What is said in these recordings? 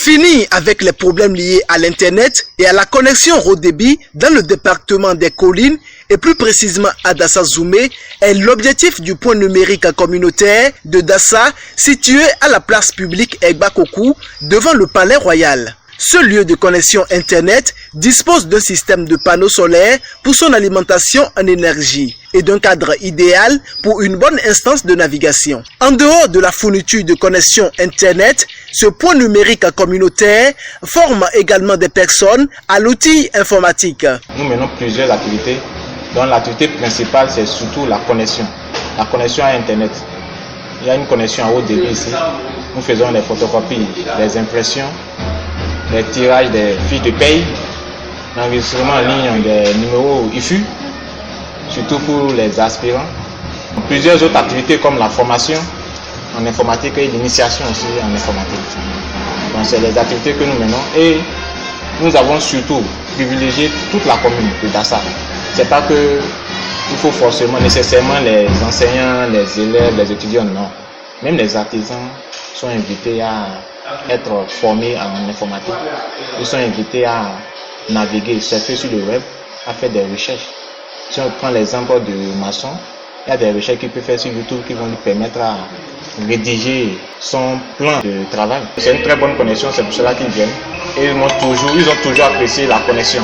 Fini avec les problèmes liés à l'Internet et à la connexion haut débit dans le département des Collines et plus précisément à Dassa-Zoumé est l'objectif du point numérique communautaire de Dassa situé à la place publique Egbakokou devant le Palais Royal. Ce lieu de connexion Internet dispose d'un système de panneaux solaires pour son alimentation en énergie et d'un cadre idéal pour une bonne instance de navigation. En dehors de la fourniture de connexion Internet, ce point numérique communautaire forme également des personnes à l'outil informatique. Nous menons plusieurs activités, dont l'activité principale c'est surtout la connexion à Internet. Il y a une connexion à haut débit ici. Nous faisons les photocopies, les impressions, les tirages des fiches de paye, l'enregistrement en ligne des numéros IFU, surtout pour les aspirants. Plusieurs autres activités comme la formation en informatique et l'initiation aussi en informatique. Donc c'est les activités que nous menons et nous avons surtout privilégié toute la commune de Dassa. C'est pas que il faut forcément, nécessairement les enseignants, les élèves, les étudiants, non. Même les artisans sont invités à être formés en informatique. Ils sont invités à naviguer, surfer sur le web, à faire des recherches. Si on prend l'exemple de maçon, il y a des recherches qu'il peut faire sur YouTube qui vont lui permettre à rédiger son plan de travail. C'est une très bonne connexion, c'est pour cela qu'ils viennent. Et ils ont toujours apprécié la connexion.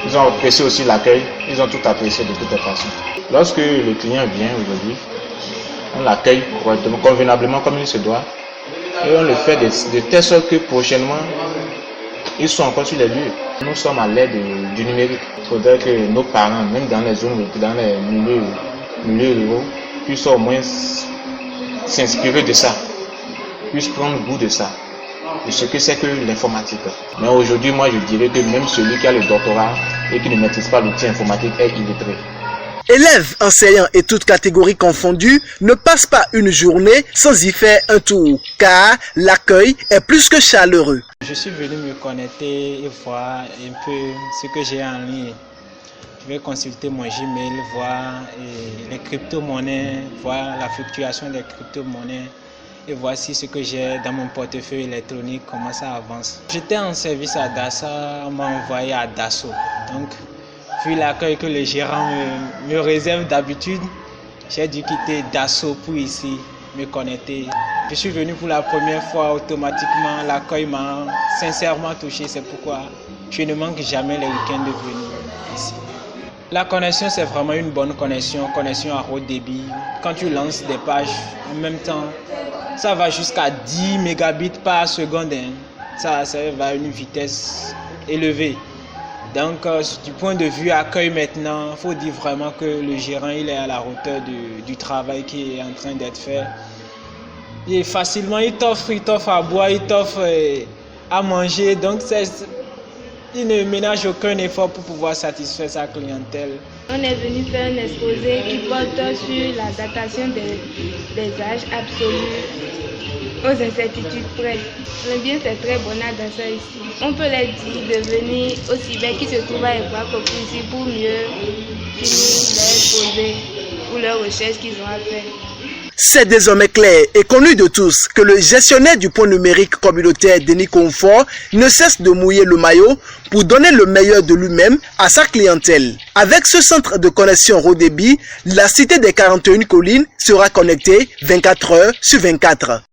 Ils ont apprécié aussi l'accueil, ils ont tout apprécié de toutes les façons. Lorsque le client vient aujourd'hui, on l'accueille correctement, convenablement comme il se doit. Et on le fait de telle sorte que prochainement, ils sont encore sur les lieux. Nous sommes à l'aide du numérique. Il faudrait que nos parents, même dans les zones, dans les milieux ruraux, puissent au moins s'inspirer de ça, puissent prendre goût de ça, de ce que c'est que l'informatique. Mais aujourd'hui, moi je dirais que même celui qui a le doctorat et qui ne maîtrise pas l'outil informatique est illettré. Élèves, enseignants et toutes catégories confondues ne passent pas une journée sans y faire un tour, car l'accueil est plus que chaleureux. Je suis venu me connecter et voir un peu ce que j'ai en ligne. Je vais consulter mon Gmail, voir les crypto-monnaies, voir la fluctuation des crypto-monnaies et voici ce que j'ai dans mon portefeuille électronique, comment ça avance. J'étais en service à Dassa, on m'a envoyé à Dasso. Donc, vu l'accueil que le gérant me réserve d'habitude, j'ai dû quitter Dasso pour ici me connecter. Je suis venu pour la première fois, automatiquement l'accueil m'a sincèrement touché, c'est pourquoi je ne manque jamais les week-ends de venir ici. La connexion c'est vraiment une bonne connexion à haut débit. Quand tu lances des pages en même temps, ça va jusqu'à 10 mégabits par seconde. Ça va à une vitesse élevée. Donc, du point de vue accueil maintenant, il faut dire vraiment que le gérant il est à la hauteur du travail qui est en train d'être fait. Et facilement, il t'offre à boire, il t'offre à manger. Donc, il ne ménage aucun effort pour pouvoir satisfaire sa clientèle. On est venu faire un exposé qui porte sur la datation des âges absolus aux incertitudes près. L'ambiance est très bonne à Dassa ici. On peut leur dire de venir aussi bien qui se trouvent à Egbakokou ici pour mieux finir leur exposé ou leurs recherches qu'ils ont à faire. C'est désormais clair et connu de tous que le gestionnaire du point numérique communautaire Denis Confort ne cesse de mouiller le maillot pour donner le meilleur de lui-même à sa clientèle. Avec ce centre de connexion haut débit, la cité des 41 collines sera connectée 24 heures sur 24.